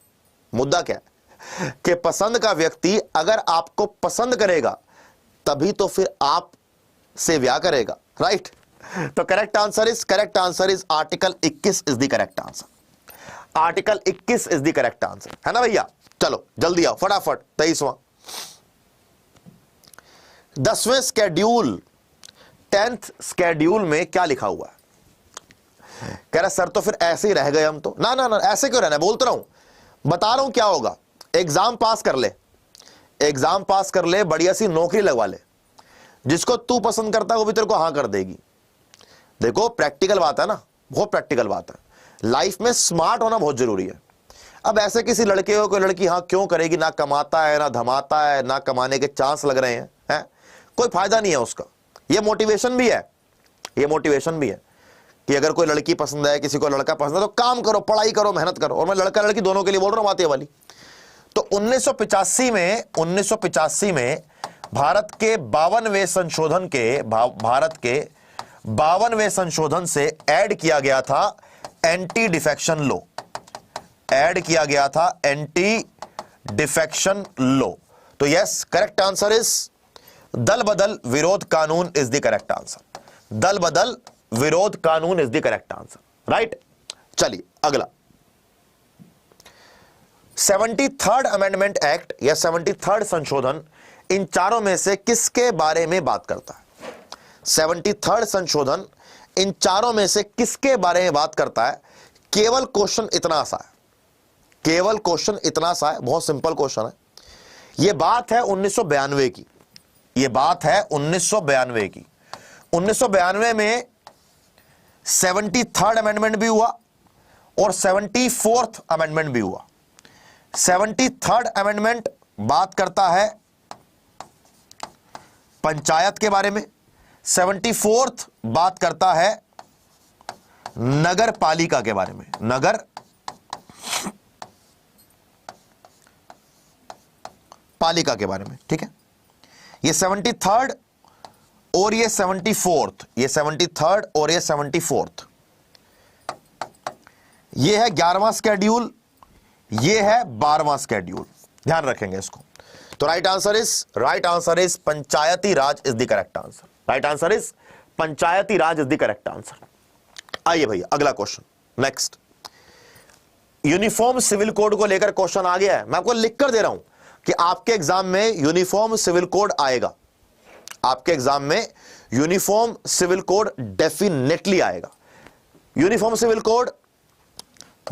S1: मुद्दा क्या है कि पसंद का व्यक्ति अगर आपको पसंद करेगा तभी तो फिर आप से ब्याह करेगा, राइट। तो correct answer is article 21 is the correct answer. Article 21 is the correct answer, है ना भैया। चलो जल्दी आओ फटाफट। 23वां 10वें स्केड्यूल 10th स्केड्यूल में क्या लिखा हुआ है? कह रहा सर तो फिर ऐसे ही रह गए हम तो। ना ना ना, ऐसे क्यों रहना है, बोलता रहा हूं, बता रहा हूं क्या होगा। एग्जाम पास कर ले, एग्जाम पास कर ले, बढ़िया सी नौकरी लगवा ले, जिसको तू पसंद करता है वो भी तेरे को हां कर देगी। देखो प्रैक्टिकल बात है ना, बहुत प्रैक्टिकल बात है। लाइफ में स्मार्ट होना बहुत जरूरी है। अब ऐसे किसी लड़के को कोई लड़की हाँ क्यों करेगी, ना कमाता है, ना धमाता है, ना कमाने के चांस लग रहे हैं, कोई फायदा नहीं है उसका। ये मोटिवेशन भी है, ये मोटिवेशन भी है कि अगर कोई लड़की पसंद है, किसी को लड़का पसंद है तो काम करो, पढ़ाई करो, मेहनत करो। और मैं लड़का लड़की दोनों के लिए बोल रहा हूं बात ये वाली। तो 1985 में भारत के 52वें संशोधन से ऐड किया गया था एंटी डिफेक्शन लॉ, ऐड किया गया था एंटी डिफेक्शन लॉ। तो यस, करेक्ट आंसर इज दल बदल विरोध कानून इज द करेक्ट आंसर। दल बदल विरोध कानून is the correct answer, right. चलिए अगला 73rd अमेंडमेंट एक्ट या 73rd संशोधन इन चारों में से किसके बारे में बात करता है? 73rd संशोधन इन चारों में से किसके बारे में बात करता है? केवल क्वेश्चन इतना सा है, केवल क्वेश्चन इतना सा है, बहुत सिंपल क्वेश्चन है। यह बात है 1992 की, यह बात है 1992 की। 1992 में 73rd अमेंडमेंट भी हुआ और 74th अमेंडमेंट भी हुआ। 73rd अमेंडमेंट बात करता है पंचायत के बारे में, 74th बात करता है नगर पालिका के बारे में, नगर पालिका के बारे में, ठीक है। ये 73rd और ये 74th, ये 73rd और ये 74th, ये है 11वां स्केड्यूल, ये है 12वां स्केड्यूल। ध्यान रखेंगे इसको। तो right answer is Panchayati Raj is the correct answer. Right answer is Panchayati Raj is the correct answer. आइए भैया अगला question, next. Uniform civil code को लेकर क्वेश्चन आ गया है। मैं आपको लिख कर दे रहा हूं कि आपके एग्जाम में यूनिफॉर्म सिविल कोड आएगा, आपके एग्जाम में यूनिफॉर्म सिविल कोड डेफिनेटली आएगा। यूनिफॉर्म सिविल कोड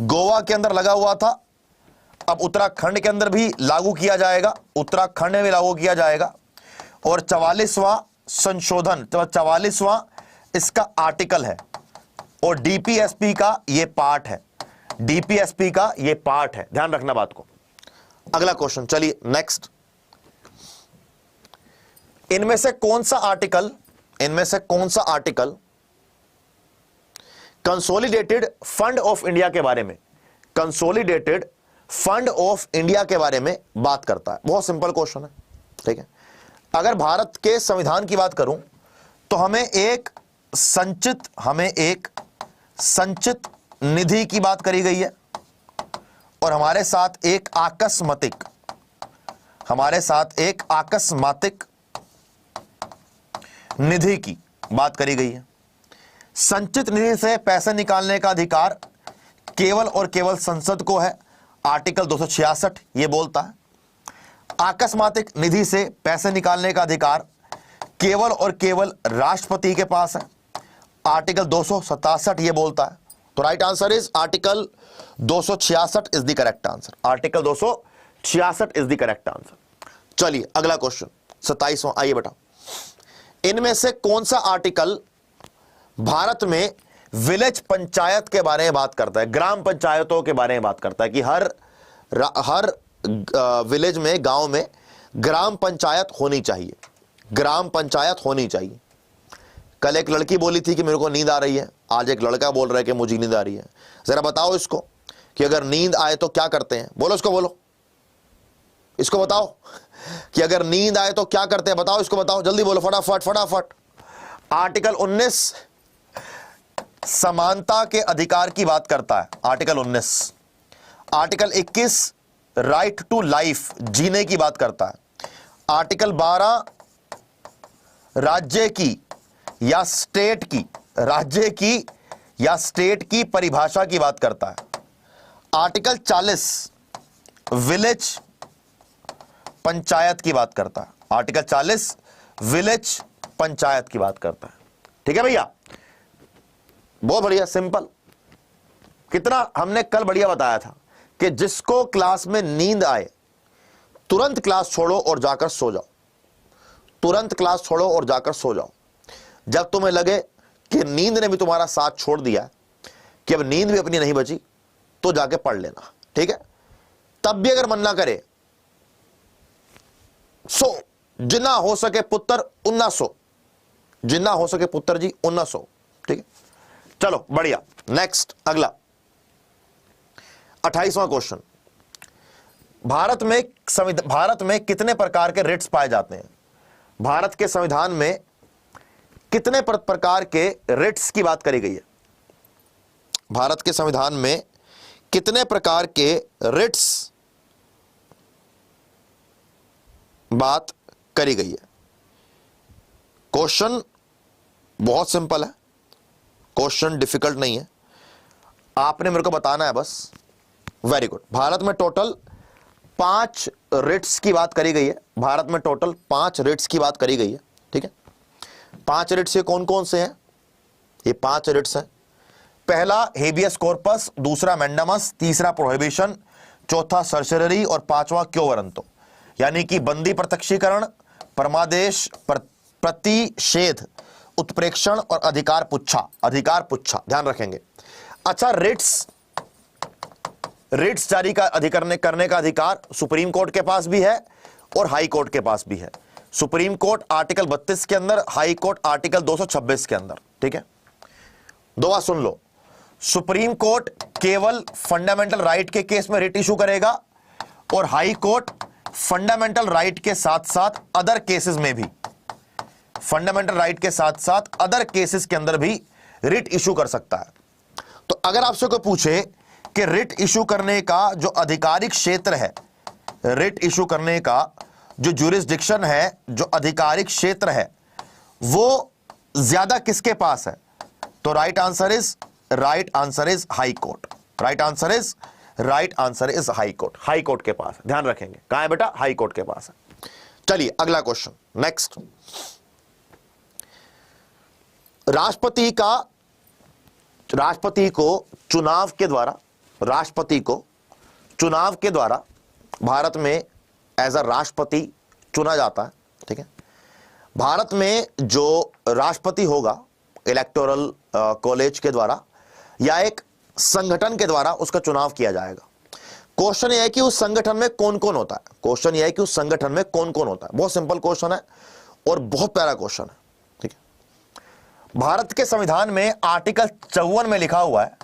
S1: गोवा के अंदर लगा हुआ था, अब उत्तराखंड के अंदर भी लागू किया जाएगा, उत्तराखंड में भी लागू किया जाएगा। और 44वां संशोधन, 44वां इसका आर्टिकल है और डीपीएसपी का यह पार्ट है, डीपीएसपी का यह पार्ट है। ध्यान रखना बात को। अगला क्वेश्चन, चलिए नेक्स्ट। इनमें से कौन सा article consolidated fund of India के बारे में, कंसोलिडेटेड फंड ऑफ इंडिया के बारे में बात करता है? बहुत सिंपल क्वेश्चन है, ठीक है। अगर भारत के संविधान की बात करूं तो हमें एक संचित निधि की बात करी गई है और हमारे साथ एक आकस्मिक निधि की बात करी गई है। संचित निधि से पैसे निकालने का अधिकार केवल और केवल संसद को है, आर्टिकल 266 ये बोलता है। आकस्मिक निधि से पैसे निकालने का अधिकार केवल और केवल राष्ट्रपति के पास है, आर्टिकल 267 ये बोलता है। तो right answer is article 266 is the correct answer. Article 266 is the correct answer. चलिए अगला क्वेश्चन 27वां। आइए बेटा, इनमें से कौन सा आर्टिकल भारत में विलेज पंचायत के बारे में बात करता है, ग्राम पंचायतों के बारे में बात करता है कि हर विलेज में, गांव में ग्राम पंचायत होनी चाहिए, ग्राम पंचायत होनी चाहिए। कल एक लड़की बोली थी कि मेरे को नींद आ रही है, आज एक लड़का बोल रहा है कि मुझे नींद आ रही है। जरा बताओ इसको कि अगर नींद आए तो क्या करते हैं, बोलो इसको, बोलो इसको, बताओ कि अगर नींद आए तो क्या करते हैं, बताओ इसको, बताओ जल्दी बोलो, फटाफट फटाफट। आर्टिकल 19 समानता के अधिकार की बात करता है, article 19। Article 21 right to life, जीने की बात करता है। आर्टिकल 12 राज्य की या स्टेट की, राज्य की या स्टेट की परिभाषा की बात करता है। आर्टिकल 40 विलेज पंचायत की बात करता है, आर्टिकल 40 विलेज पंचायत की बात करता है। ठीक है भैया, बहुत बढ़िया, सिंपल। कितना हमने कल बढ़िया बताया था कि जिसको क्लास में नींद आए तुरंत क्लास छोड़ो और जाकर सो जाओ, तुरंत क्लास छोड़ो और जाकर सो जाओ। जब तुम्हें लगे कि नींद ने भी तुम्हारा साथ छोड़ दिया, कि अब नींद भी अपनी नहीं बची, तो जाके पढ़ लेना, ठीक है। तब भी अगर मन ना करे, सो, जिन्ना हो सके पुत्र उन्ना सो, जिन्ना हो सके पुत्र जी उन्ना सो, ठीक है। चलो बढ़िया, नेक्स्ट अगला 28वां क्वेश्चन। भारत में कितने प्रकार के रिट्स पाए जाते हैं? भारत के संविधान में कितने प्रकार के रिट्स की बात करी गई है? भारत के संविधान में कितने प्रकार के रिट्स बात करी गई है? क्वेश्चन बहुत सिंपल है, क्वेश्चन डिफिकल्ट नहीं है, आपने मेरे को बताना है बस। Very good. भारत में टोटल 5 रिट्स की बात करी गई है, भारत में टोटल 5 रिट्स की बात करी गई है, ठीक है। 5 रिट्स ये कौन कौन से हैं? ये 5 रिट्स हैं। पहला हेबियस कॉर्पस, दूसरा मैंडामस, तीसरा प्रोहिबिशन, चौथा सर्सरी और 5वां क्यो वरंतो, यानी कि बंदी प्रत्यक्षीकरण, परमादेश, प्रतिषेध, उत्प्रेक्षण और अधिकार पुच्छा, अधिकार पुच्छा, ध्यान रखेंगे। अच्छा, रिट्स जारी करने का अधिकार सुप्रीम कोर्ट के पास भी है और हाई कोर्ट के पास भी है। सुप्रीम कोर्ट आर्टिकल 32 के अंदर, हाई कोर्ट आर्टिकल 226 के अंदर, ठीक है। दो बात सुन लो, सुप्रीम कोर्ट केवल फंडामेंटल राइट के केस में रिट इशू करेगा और हाई कोर्ट फंडामेंटल राइट के साथ साथ अदर केसेस में भी, फंडामेंटल राइट के साथ साथ अदर केसेस के अंदर भी रिट इशू कर सकता है। तो अगर आपसे कोई पूछे कि रिट इशू करने का जो आधिकारिक क्षेत्र है, रिट इशू करने का जो ज्यूरिसडिक्शन है, जो आधिकारिक क्षेत्र है, वो ज्यादा किसके पास है? तो right answer is high court. Right answer is high court, high court के पास है। ध्यान रखेंगे, कहां है बेटा? हाई कोर्ट के पास है। चलिए अगला क्वेश्चन, नेक्स्ट। राष्ट्रपति को चुनाव के द्वारा भारत में एज अ राष्ट्रपति चुना जाता है, ठीक है। भारत में जो राष्ट्रपति होगा इलेक्टोरल कॉलेज के द्वारा या एक संगठन के द्वारा उसका चुनाव किया जाएगा। क्वेश्चन यह है कि उस संगठन में कौन कौन होता है, क्वेश्चन यह है कि उस संगठन में कौन कौन होता है। बहुत सिंपल क्वेश्चन है और बहुत प्यारा क्वेश्चन है, ठीक है। भारत के संविधान में आर्टिकल 54 में लिखा हुआ है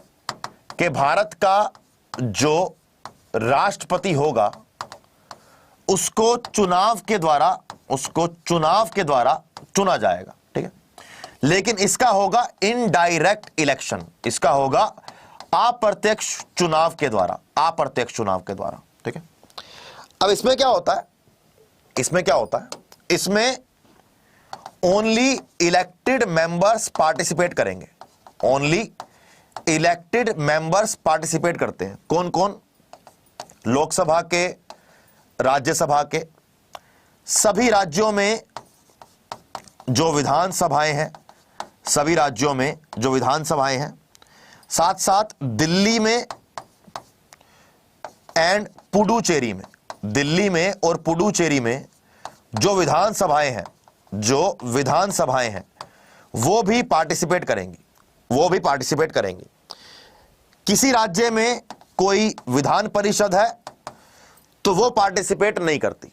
S1: कि भारत का जो राष्ट्रपति होगा उसको चुनाव के द्वारा चुना जाएगा, ठीक है। लेकिन इसका होगा इनडायरेक्ट इलेक्शन, इसका होगा अप्रत्यक्ष चुनाव के द्वारा, ठीक है। अब इसमें क्या होता है? इसमें ओनली इलेक्टेड मेंबर्स पार्टिसिपेट करेंगे, ओनली इलेक्टेड मेंबर्स पार्टिसिपेट करते हैं। कौन कौन? लोकसभा के, राज्यसभा के, सभी राज्यों में जो विधानसभाएं हैं, सभी राज्यों में जो विधानसभाएं हैं, साथ साथ दिल्ली में एंड पुडुचेरी में, दिल्ली में और पुडुचेरी में जो विधानसभाएं हैं वो भी पार्टिसिपेट करेंगी, वो भी पार्टिसिपेट करेंगी। किसी राज्य में कोई विधान परिषद है तो वो पार्टिसिपेट नहीं करती।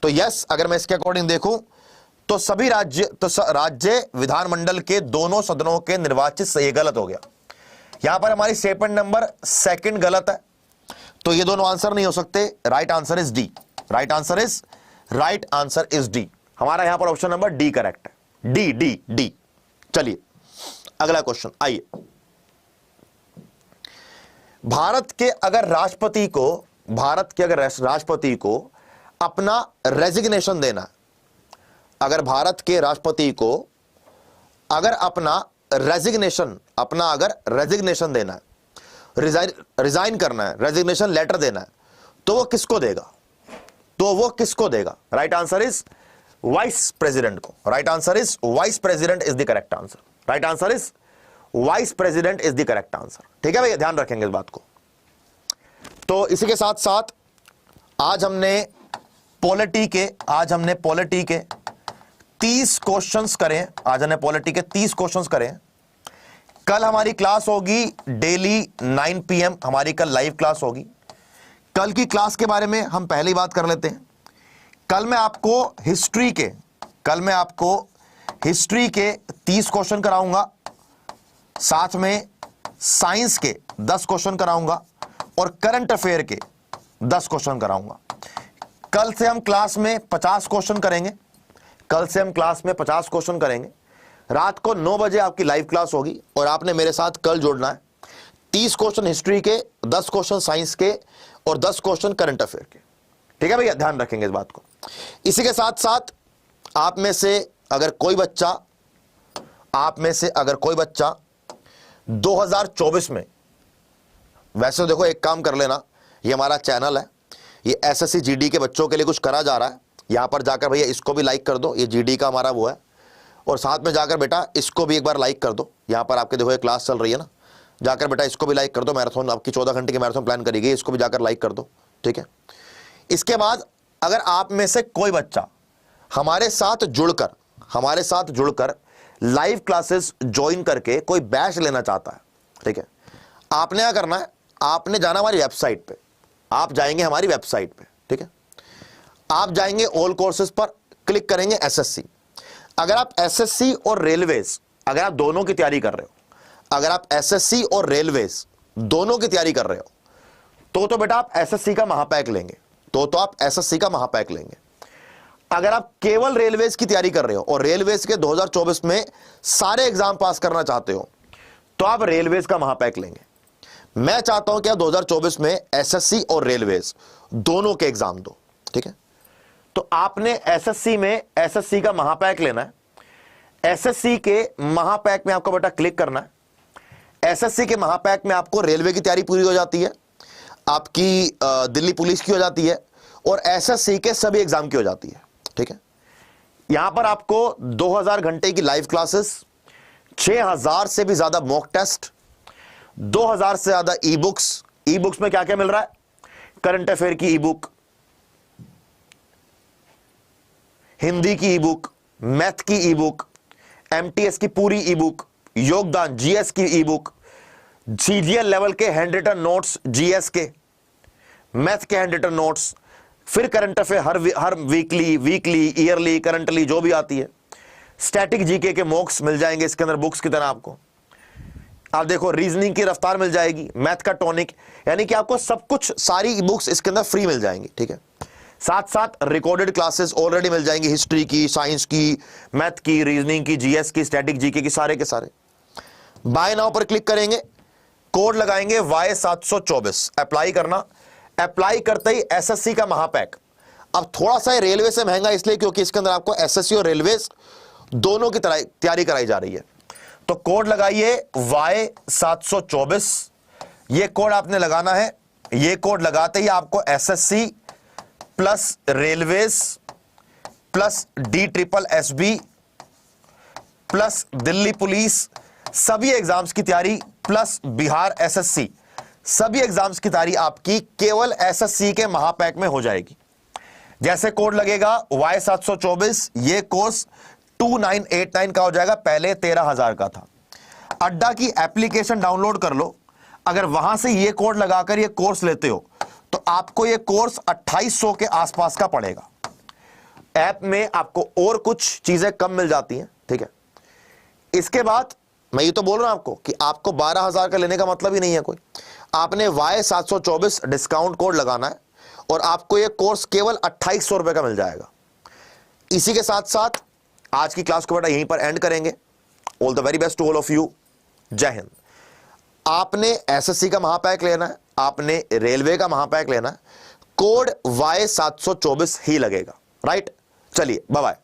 S1: तो यस, अगर मैं इसके अकॉर्डिंग देखूं तो सभी राज्य विधानमंडल के दोनों सदनों के निर्वाचित से, ये गलत हो गया। यहां पर हमारी स्टेटमेंट नंबर 2 गलत है, तो ये दोनों आंसर नहीं हो सकते। Right answer is D, right answer is D. हमारा यहां पर ऑप्शन नंबर डी करेक्ट है, डी डी डी। चलिए अगला क्वेश्चन आइए। भारत के अगर राष्ट्रपति को अपना रेजिग्नेशन देना, अगर भारत के राष्ट्रपति को अगर अपना रेजिग्नेशन देना है, रिजाइन करना है, रेजिग्नेशन लेटर देना है, तो वो किसको देगा? Right answer is vice president को। Right answer is vice president is the correct answer. Right answer is vice president is the correct answer. ठीक है भैया, ध्यान रखेंगे इस बात को। तो इसी के साथ साथ आज हमने पॉलिटी के 30 क्वेश्चंस करें। आज हमने पॉलिटी के 30 क्वेश्चंस करें। कल हमारी क्लास होगी डेली 9 PM, हमारी कल लाइव क्लास होगी। कल की क्लास के बारे में हम पहले ही बात कर लेते हैं। कल मैं आपको हिस्ट्री के 30 क्वेश्चन कराऊंगा, साथ में साइंस के 10 क्वेश्चन कराऊंगा और करंट अफेयर के 10 क्वेश्चन कराऊंगा। कल से हम क्लास में 50 क्वेश्चन करेंगे। रात को 9 बजे आपकी लाइव क्लास होगी और आपने मेरे साथ कल जुड़ना है। 30 क्वेश्चन हिस्ट्री के, 10 क्वेश्चन साइंस के और 10 क्वेश्चन करंट अफेयर के। ठीक है भैया, ध्यान रखेंगे इस बात को। इसी के साथ साथ आप में से अगर कोई बच्चा 2024 में, वैसे तो देखो एक काम कर लेना, ये हमारा चैनल है, ये एसएससी जीडी के बच्चों के लिए कुछ करा जा रहा है। यहां पर जाकर भैया इसको भी लाइक कर दो, ये जीडी का हमारा वो है, और साथ में जाकर बेटा इसको भी एक बार लाइक कर दो। यहां पर आपके देखो ये क्लास चल रही है ना, जाकर बेटा इसको भी लाइक कर दो। मैराथन आपकी 14 घंटे की मैराथन प्लान करी गई, इसको भी जाकर लाइक कर दो। ठीक है, इसके बाद अगर आप में से कोई बच्चा हमारे साथ जुड़कर लाइव क्लासेस ज्वाइन करके कोई बैच लेना चाहता है, ठीक है, आपने क्या करना है, आपने जाना हमारी वेबसाइट पे, आप जाएंगे हमारी वेबसाइट पे। ठीक है, आप जाएंगे ऑल कोर्सेज पर, क्लिक करेंगे एसएससी। अगर आप एसएससी और रेलवेज, अगर आप दोनों की तैयारी कर रहे हो, अगर आप एसएससी और रेलवेज दोनों की तैयारी कर रहे हो, तो बेटा आप एसएससी का महापैक लेंगे, अगर आप केवल रेलवेज की तैयारी कर रहे हो और रेलवेज के 2024 में सारे एग्जाम पास करना चाहते हो, तो आप रेलवेज का महापैक लेंगे। मैं चाहता हूं कि आप 2024 में एसएससी और रेलवेज दोनों के एग्जाम दो। ठीक है, तो आपने एसएससी का महापैक लेना है। एसएससी के महापैक में आपको बेटा क्लिक करना है। एसएससी के महापैक में आपको रेलवे की तैयारी पूरी हो जाती है, आपकी दिल्ली पुलिस की हो जाती है और एसएससी के सभी एग्जाम की हो जाती है। ठीक है, यहां पर आपको 2000 घंटे की लाइव क्लासेस, 6000 से भी ज्यादा मॉक टेस्ट, 2000 से ज्यादा ई बुक्स में क्या क्या मिल रहा है, करंट अफेयर की ई बुक, हिंदी की ई बुक, मैथ की ई बुक, एमटीएस की पूरी ई बुक, योगदान जीएस की ई बुक, सीजीएल लेवल के हैंड रिटन नोट्स, जीएस के, मैथ के हैंड रिटन नोट्स, फिर करंट अफेयर हर वीकली ईयरली करंटली जो भी आती है, स्टैटिक जीके के मॉक्स मिल जाएंगे इसके अंदर बुक्स की तरह। आपको आप देखो रीजनिंग की रफ्तार मिल जाएगी, मैथ का टॉनिक, यानी कि आपको सब कुछ सारी बुक्स इसके अंदर फ्री मिल जाएंगी। ठीक है, साथ साथ रिकॉर्डेड क्लासेस ऑलरेडी मिल जाएंगी, हिस्ट्री की, साइंस की, मैथ की, रीजनिंग की, जीएस की, स्टैटिक जीके की, सारे के सारे। बाय नाउ पर क्लिक करेंगे, कोड लगाएंगे Y724, अप्लाई करना। अप्लाई करते ही एसएससी का महापैक, अब थोड़ा सा रेलवे से महंगा इसलिए क्योंकि इसके अंदर आपको एसएससी और रेलवेज दोनों की तैयारी कराई जा रही है। तो कोड लगाइए Y724, ये कोड आपने लगाना है। ये कोड लगाते ही आपको SSC plus railways plus DSSB plus Delhi police सभी एग्जाम्स की तैयारी प्लस बिहार एसएससी सभी एग्जाम्स की तैयारी आपकी केवल एसएससी के महापैक में हो जाएगी। जैसे कोड लगेगा Y724, ये कोर्स 2989 का हो जाएगा, पहले 13,000 का था। अड्डा की एप्लीकेशन डाउनलोड कर लो, अगर वहां से ये कोड लगाकर ये कोर्स लेते हो तो आपको ये कोर्स 2800 के आसपास का पड़ेगा। ऐप में आपको और कुछ चीजें कम मिल जाती हैं, ठीक है। इसके बाद मैं ये तो बोल रहा हूं आपको कि आपको 12,000 का लेने का मतलब ही नहीं है कोई। आपने Y724 डिस्काउंट कोड लगाना है और आपको ये कोर्स केवल 2800 रुपए का मिल जाएगा। इसी के साथ साथ आज की क्लास को बेटा यहीं पर एंड करेंगे। All the very best to all of you. जय हिंद। आपने एसएससी का महापैक लेना है, आपने रेलवे का महापैक लेना है, कोड Y724 ही लगेगा, राइट। चलिए बाय बाय।